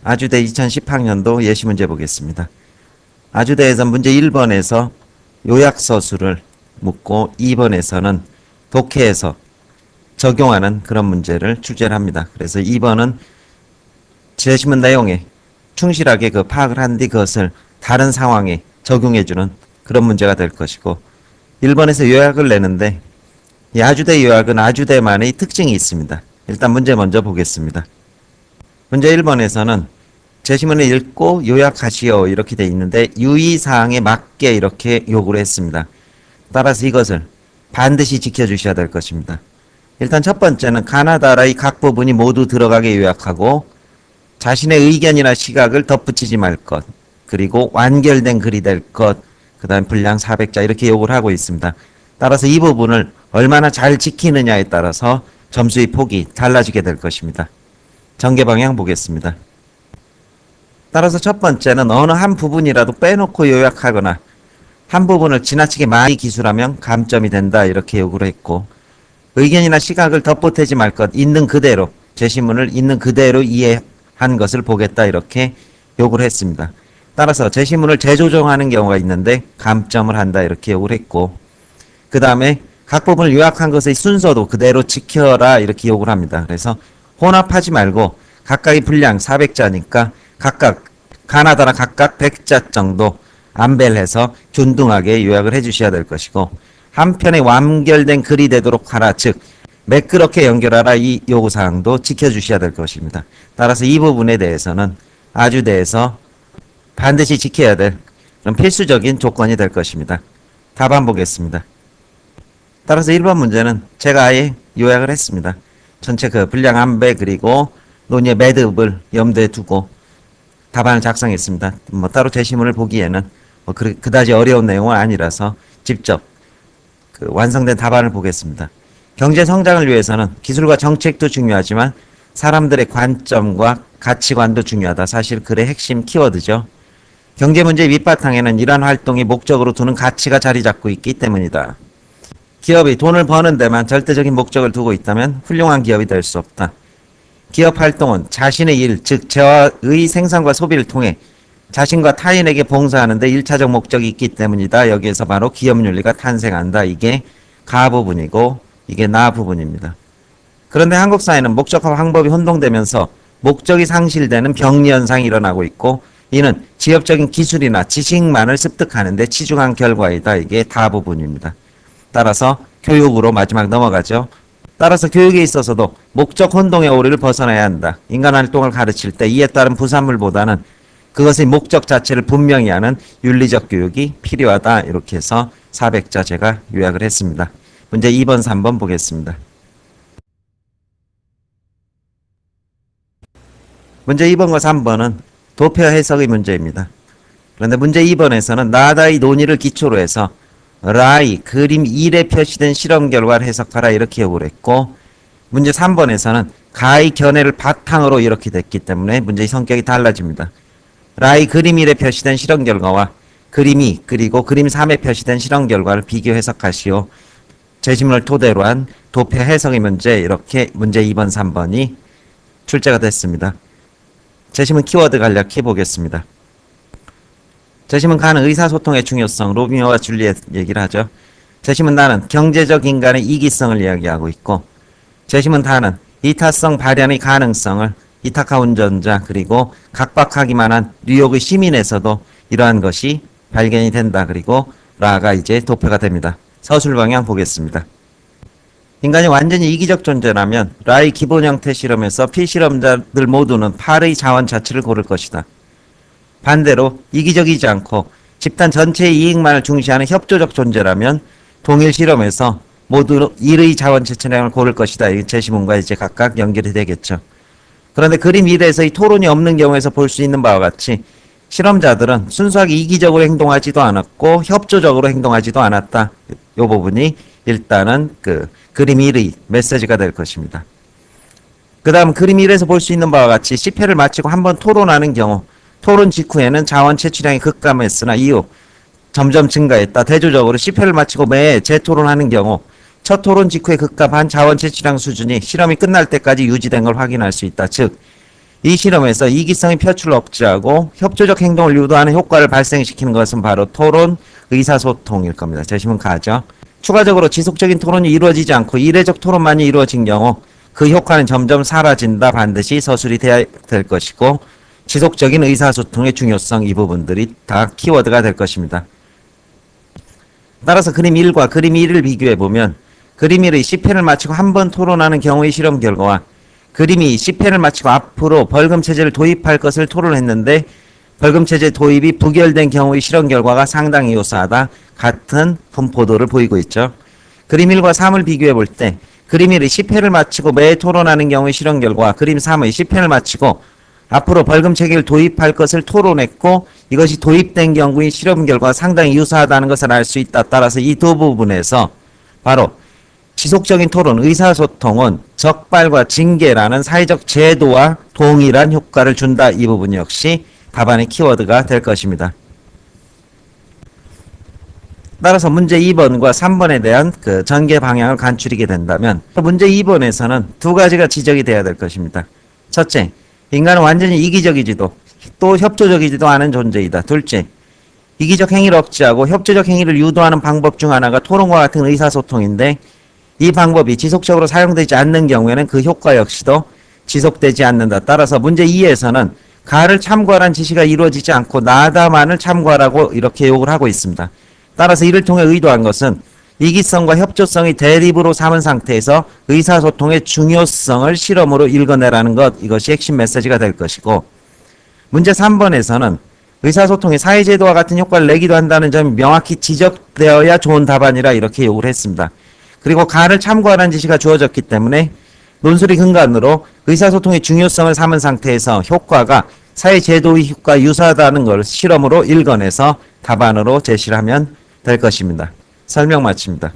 아주대 2010학년도 예시문제 보겠습니다. 아주대에서 문제 1번에서 요약서술을 묻고 2번에서는 독해에서 적용하는 그런 문제를 출제를 합니다. 그래서 2번은 제시문 내용에 충실하게 그 파악을 한 뒤 그것을 다른 상황에 적용해주는 그런 문제가 될 것이고, 1번에서 요약을 내는데 이 아주대 요약은 아주대만의 특징이 있습니다. 일단 문제 먼저 보겠습니다. 문제 1번에서는 제시문을 읽고 요약하시오 이렇게 돼 있는데 유의사항에 맞게 이렇게 요구를 했습니다. 따라서 이것을 반드시 지켜주셔야 될 것입니다. 일단 첫 번째는 가나다라의 각 부분이 모두 들어가게 요약하고 자신의 의견이나 시각을 덧붙이지 말 것, 그리고 완결된 글이 될 것, 그 다음 분량 400자 이렇게 요구를 하고 있습니다. 따라서 이 부분을 얼마나 잘 지키느냐에 따라서 점수의 폭이 달라지게 될 것입니다. 전개 방향 보겠습니다. 따라서 첫 번째는 어느 한 부분이라도 빼놓고 요약하거나 한 부분을 지나치게 많이 기술하면 감점이 된다 이렇게 요구를 했고, 의견이나 시각을 덧보태지 말 것, 있는 그대로 제시문을 있는 그대로 이해한 것을 보겠다 이렇게 요구를 했습니다. 따라서 제시문을 재조정하는 경우가 있는데 감점을 한다 이렇게 요구를 했고, 그 다음에 각 부분을 요약한 것의 순서도 그대로 지켜라 이렇게 요구를 합니다. 그래서 혼합하지 말고 각각의 분량 400자니까 각각 가나다라 각각 100자 정도 안벨해서 균등하게 요약을 해주셔야 될 것이고, 한편에 완결된 글이 되도록 하라, 즉 매끄럽게 연결하라 이 요구사항도 지켜주셔야 될 것입니다. 따라서 이 부분에 대해서는 아주대에서 반드시 지켜야 될 그런 필수적인 조건이 될 것입니다. 답안 보겠습니다. 따라서 1번 문제는 제가 아예 요약을 했습니다. 전체 그 분량 안배 그리고 논의의 매듭을 염두에 두고 답안을 작성했습니다. 뭐 따로 제시문을 보기에는 뭐 그다지 어려운 내용은 아니라서 직접 그 완성된 답안을 보겠습니다. 경제 성장을 위해서는 기술과 정책도 중요하지만 사람들의 관점과 가치관도 중요하다. 사실 글의 핵심 키워드죠. 경제 문제의 밑바탕에는 이러한 활동이 목적으로 두는 가치가 자리 잡고 있기 때문이다. 기업이 돈을 버는 데만 절대적인 목적을 두고 있다면 훌륭한 기업이 될 수 없다. 기업 활동은 자신의 일, 즉 재화의 생산과 소비를 통해 자신과 타인에게 봉사하는 데 1차적 목적이 있기 때문이다. 여기에서 바로 기업윤리가 탄생한다. 이게 가 부분이고 이게 나 부분입니다. 그런데 한국 사회는 목적과 방법이 혼동되면서 목적이 상실되는 병리현상이 일어나고 있고, 이는 지엽적인 기술이나 지식만을 습득하는 데 치중한 결과이다. 이게 다 부분입니다. 따라서 교육으로 마지막 넘어가죠. 따라서 교육에 있어서도 목적 혼동의 오류를 벗어나야 한다. 인간 활동을 가르칠 때 이에 따른 부산물보다는 그것의 목적 자체를 분명히 하는 윤리적 교육이 필요하다. 이렇게 해서 400자 제가 요약을 했습니다. 문제 2번, 3번 보겠습니다. 문제 2번과 3번은 도표 해석의 문제입니다. 그런데 문제 2번에서는 나다의 논의를 기초로 해서 라이 그림 1에 표시된 실험 결과를 해석하라 이렇게 요구를 했고, 문제 3번에서는 가의 견해를 바탕으로 이렇게 됐기 때문에 문제의 성격이 달라집니다. 라이 그림 1에 표시된 실험 결과와 그림 2 그리고 그림 3에 표시된 실험 결과를 비교 해석하시오. 제시문을 토대로 한 도표 해석의 문제, 이렇게 문제 2번 3번이 출제가 됐습니다. 제시문 키워드 간략히 보겠습니다. 제시문 가는 의사소통의 중요성, 로미오와 줄리엣 얘기를 하죠. 제시문 나는 경제적 인간의 이기성을 이야기하고 있고, 제시문 다는 이타성 발현의 가능성을 이타카 운전자 그리고 각박하기만 한 뉴욕의 시민에서도 이러한 것이 발견이 된다. 그리고 라가 이제 도표가 됩니다. 서술 방향 보겠습니다. 인간이 완전히 이기적 존재라면 라의 기본 형태 실험에서 피실험자들 모두는 8의 자원 자체를 고를 것이다. 반대로 이기적이지 않고 집단 전체의 이익만을 중시하는 협조적 존재라면 동일 실험에서 모두 1의 자원 자체량을 고를 것이다. 이 제시문과 이제 각각 연결이 되겠죠. 그런데 그림 1에서의 토론이 없는 경우에서 볼 수 있는 바와 같이 실험자들은 순수하게 이기적으로 행동하지도 않았고 협조적으로 행동하지도 않았다. 이 부분이 일단은 그 그림 1의 메시지가 될 것입니다. 그 다음 그림 1에서 볼 수 있는 바와 같이 10회를 마치고 한번 토론하는 경우 토론 직후에는 자원 채취량이 급감했으나 이후 점점 증가했다. 대조적으로 10회를 마치고 매 재토론하는 경우 첫 토론 직후에 급감한 자원 채취량 수준이 실험이 끝날 때까지 유지된 걸 확인할 수 있다. 즉 이 실험에서 이기성의 표출을 억제하고 협조적 행동을 유도하는 효과를 발생시키는 것은 바로 토론, 의사소통일 겁니다. 제시문 가죠. 추가적으로 지속적인 토론이 이루어지지 않고 이례적 토론만이 이루어진 경우 그 효과는 점점 사라진다. 반드시 서술이 돼야 될 것이고 지속적인 의사소통의 중요성 이 부분들이 다 키워드가 될 것입니다. 따라서 그림 1과 그림 2를 비교해보면 그림 1의 10회를 마치고 한 번 토론하는 경우의 실험 결과와 그림이 10회를 마치고 앞으로 벌금체제를 도입할 것을 토론했는데 벌금체제 도입이 부결된 경우의 실험 결과가 상당히 유사하다. 같은 분포도를 보이고 있죠. 그림 1과 3을 비교해 볼 때 그림 1의 10회를 마치고 매 토론하는 경우의 실험 결과 그림 3의 10회를 마치고 앞으로 벌금체계를 도입할 것을 토론했고 이것이 도입된 경우의 실험 결과가 상당히 유사하다는 것을 알 수 있다. 따라서 이 두 부분에서 바로 지속적인 토론, 의사소통은 적발과 징계라는 사회적 제도와 동일한 효과를 준다. 이 부분 역시 답안의 키워드가 될 것입니다. 따라서 문제 2번과 3번에 대한 그 전개 방향을 간추리게 된다면 문제 2번에서는 두 가지가 지적이 돼야 될 것입니다. 첫째, 인간은 완전히 이기적이지도 또 협조적이지도 않은 존재이다. 둘째, 이기적 행위를 억제하고 협조적 행위를 유도하는 방법 중 하나가 토론과 같은 의사소통인데 이 방법이 지속적으로 사용되지 않는 경우에는 그 효과 역시도 지속되지 않는다. 따라서 문제 2에서는 가를 참고하라는 지시가 이루어지지 않고 나다만을 참고하라고 이렇게 요구를 하고 있습니다. 따라서 이를 통해 의도한 것은 이기성과 협조성이 대립으로 삼은 상태에서 의사소통의 중요성을 실험으로 읽어내라는 것, 이것이 핵심 메시지가 될 것이고 문제 3번에서는 의사소통이 사회제도와 같은 효과를 내기도 한다는 점이 명확히 지적되어야 좋은 답안이라 이렇게 요구를 했습니다. 그리고 가를 참고하라는 지시가 주어졌기 때문에 논술의 근간으로 의사소통의 중요성을 삼은 상태에서 효과가 사회제도의 효과와 유사하다는 걸 실험으로 읽어내서 답안으로 제시를 하면 될 것입니다. 설명 마칩니다.